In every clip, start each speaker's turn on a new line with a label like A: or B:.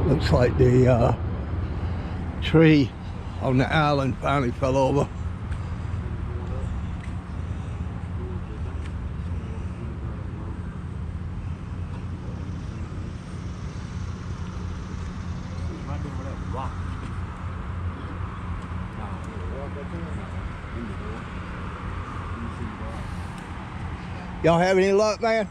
A: Looks like the tree on the island finally fell over. Y'all have any luck, man?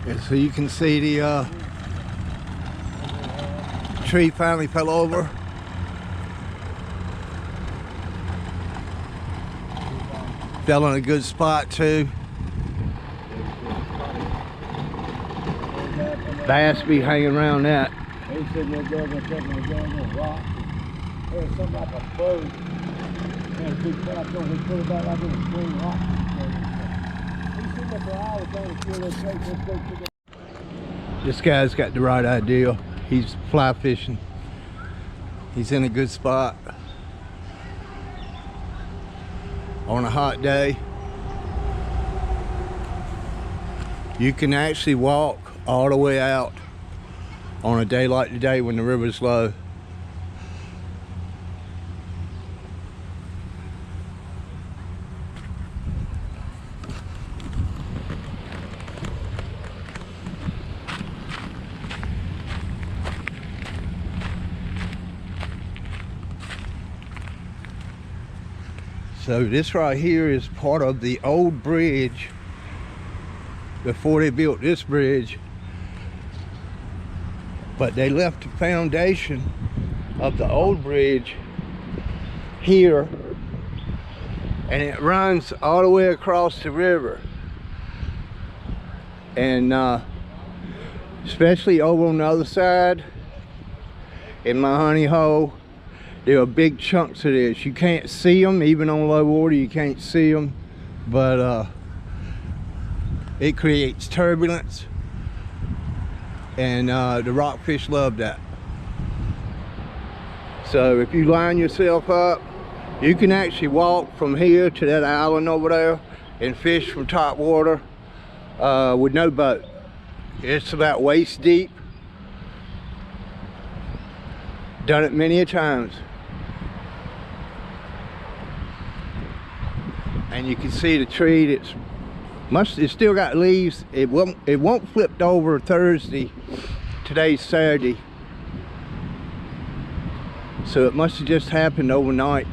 A: And so you can see the tree finally fell over. Fell in a good spot too. Bass be hanging around that.
B: They said they're going to take me down on rock. There's something like a boat. And a big trap over, we put it back like in a swing rock. He said that for hours trying to kill this place. Let's go to the...
A: This guy's got the right idea. He's fly fishing. He's in a good spot. On a hot day, you can actually walk all the way out on a day like today when the river's low. So this right here is part of the old bridge before they built this bridge. But they left the foundation of the old bridge here, and it runs all the way across the river. And especially over on the other side in my honey hole, there are big chunks of this. You can't see them, even on low water, you can't see them, but it creates turbulence, and the rockfish love that. So if you line yourself up, you can actually walk from here to that island over there and fish from top water with no boat. It's about waist deep. Done it many a times. And you can see the tree it's still got leaves. It won't flip over Thursday. Today's Saturday. So it must have just happened overnight.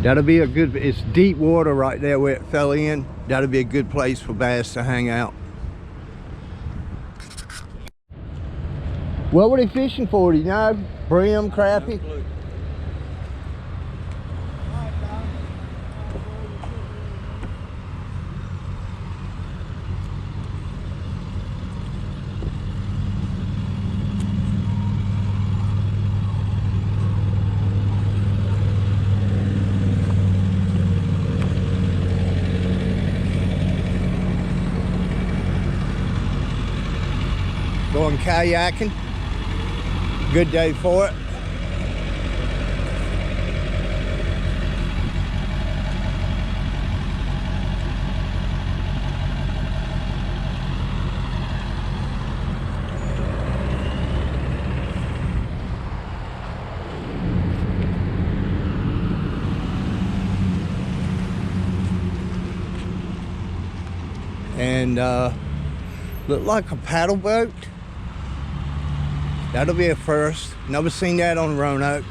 A: That'll be a good, it's deep water right there where it fell in. That'll be a good place for bass to hang out. What were they fishing for, do you know? Brim, crappie? No, going kayaking. Good day for it. And look like a paddle boat. That'll be a first. Never seen that on Roanoke.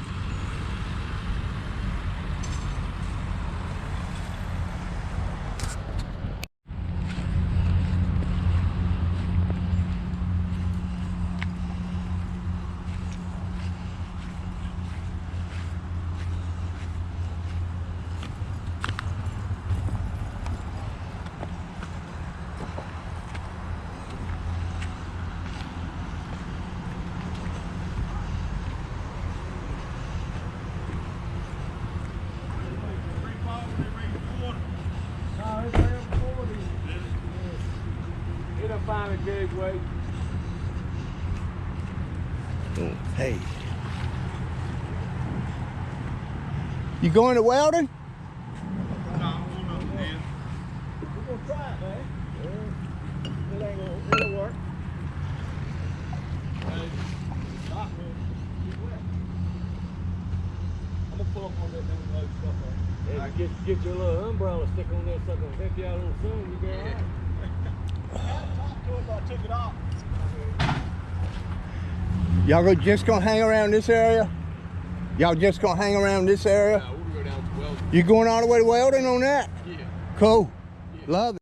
B: that gauge weight.
A: Oh, hey. You going to Weldon?
B: No, I'm going up there. We're gonna try it, man. Yeah. It ain't gonna, it'll work. Hey, stop, man. Too wet. I'm gonna pull up on that damn load stuff on. Yeah, get your little umbrella, stick on that sucker, and help you out a little soon, you be alright. I'd talk to it if I took it off.
A: Y'all just gonna hang around this area? Y'all just gonna hang around this area?
B: Yeah, we'll go down to Weldon.
A: You going all the way to Weldon on that?
B: Yeah.
A: Cool.
B: Yeah.
A: Love it.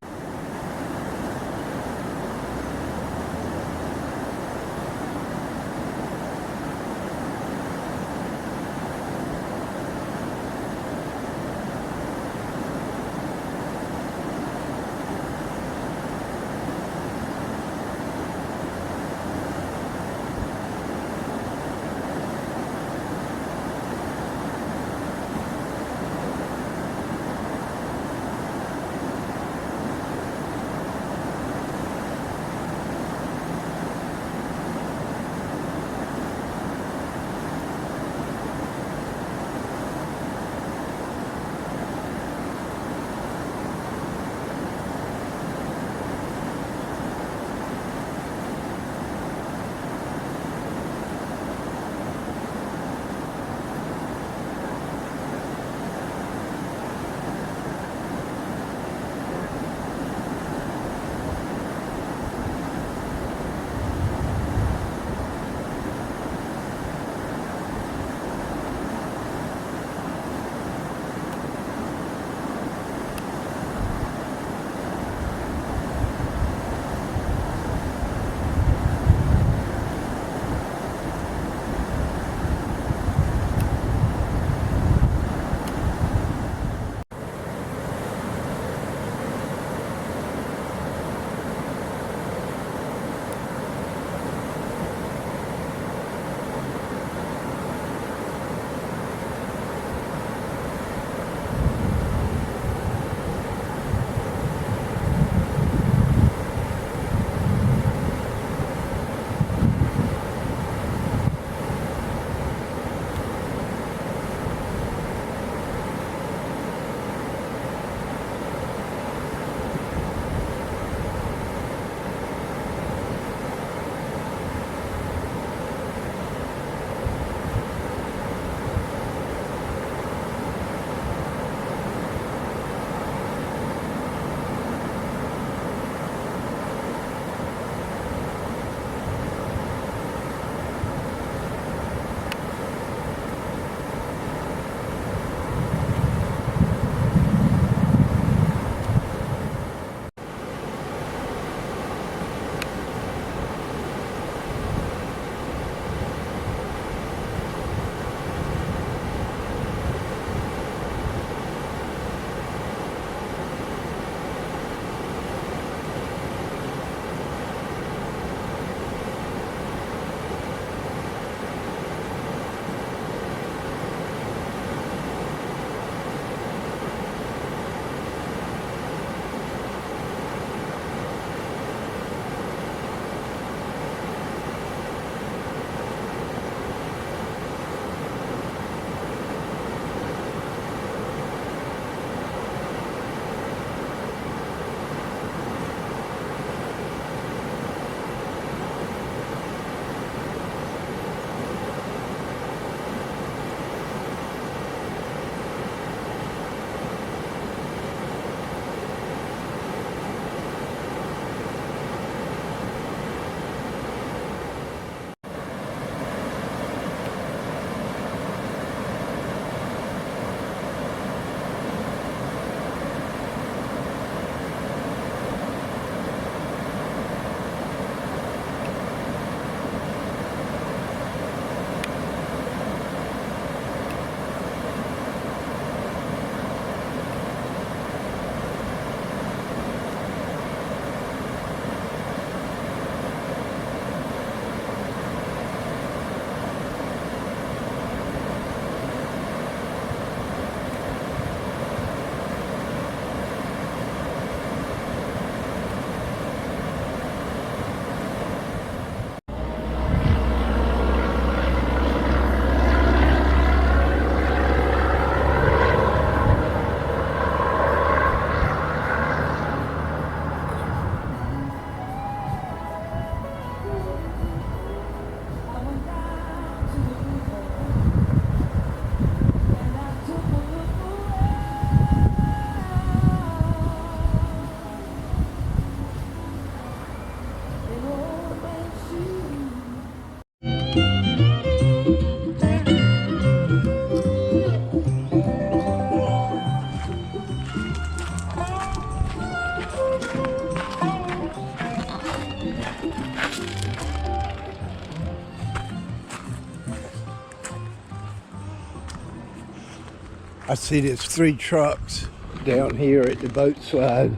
A: I see there's 3 trucks down here at the boat slide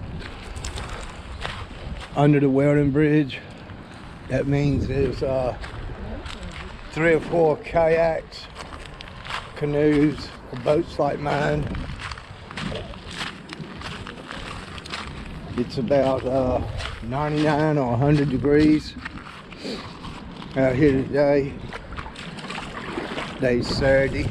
A: under the Weldon Bridge. That means there's 3 or 4 kayaks, canoes, or boats like mine. It's about 99 or 100 degrees out here today. Today's Saturday.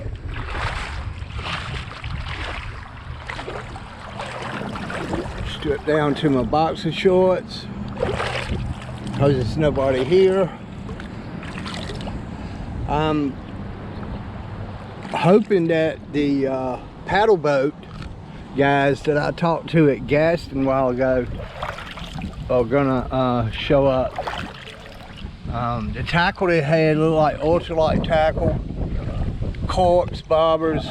A: Stripped down to my boxer shorts because there's nobody here. I'm hoping that the paddle boat guys that I talked to at Gaston a while ago are gonna show up. The tackle they had looked like ultralight tackle, corks, bobbers,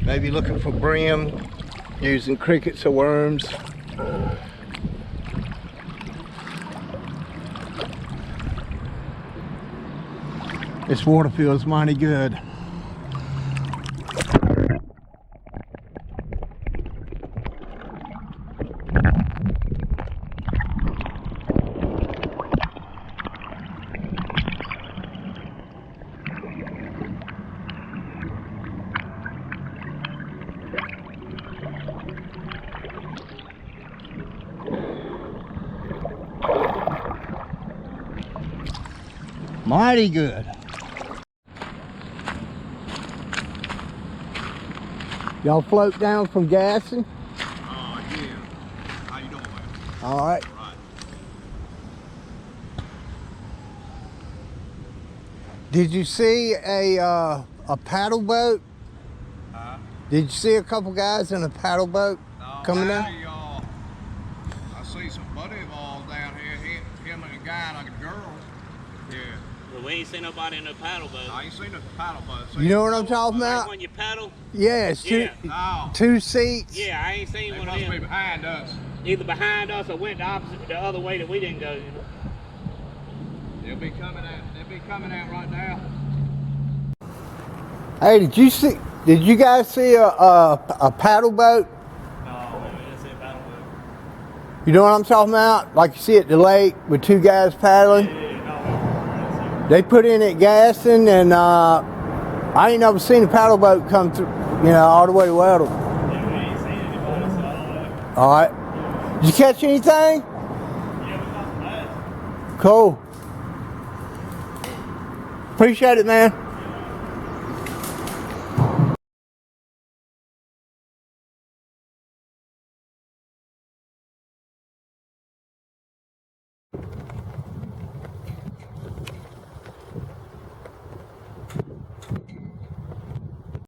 A: maybe looking for brim, using crickets or worms. This water feels mighty good. Mighty good. Y'all float down from Gaston?
B: Yeah. How you doing, man?
A: All right.
B: Right.
A: Did you see a paddle boat? Did you see a couple guys in a paddle boat coming out?
B: I see some buddy of ours down here, him and a guy and a girl. Yeah.
C: Well, we ain't seen nobody in a paddle boat.
B: I ain't seen a paddle boat.
A: You know what I'm talking
C: Like
A: about?
C: when you paddle?
A: Yes,
B: Oh.
A: 2 seats.
C: Yeah, I ain't seen
B: They
C: one of
B: must
C: them.
B: be behind us.
C: Either behind us or went the other way that we didn't go.
B: They'll be coming out right now.
A: Hey, did you guys see a paddle boat?
C: No, we didn't see a paddle boat.
A: You know what I'm talking about? Like you see at the lake with 2 guys paddling? They put in at Gaston, and I ain't never seen a paddle boat come through, all the way to Weldon.
C: Yeah, we ain't seen anybody, so I don't know.
A: All right. Did you catch anything?
C: Yeah, we caught some bass.
A: Cool. Appreciate it, man.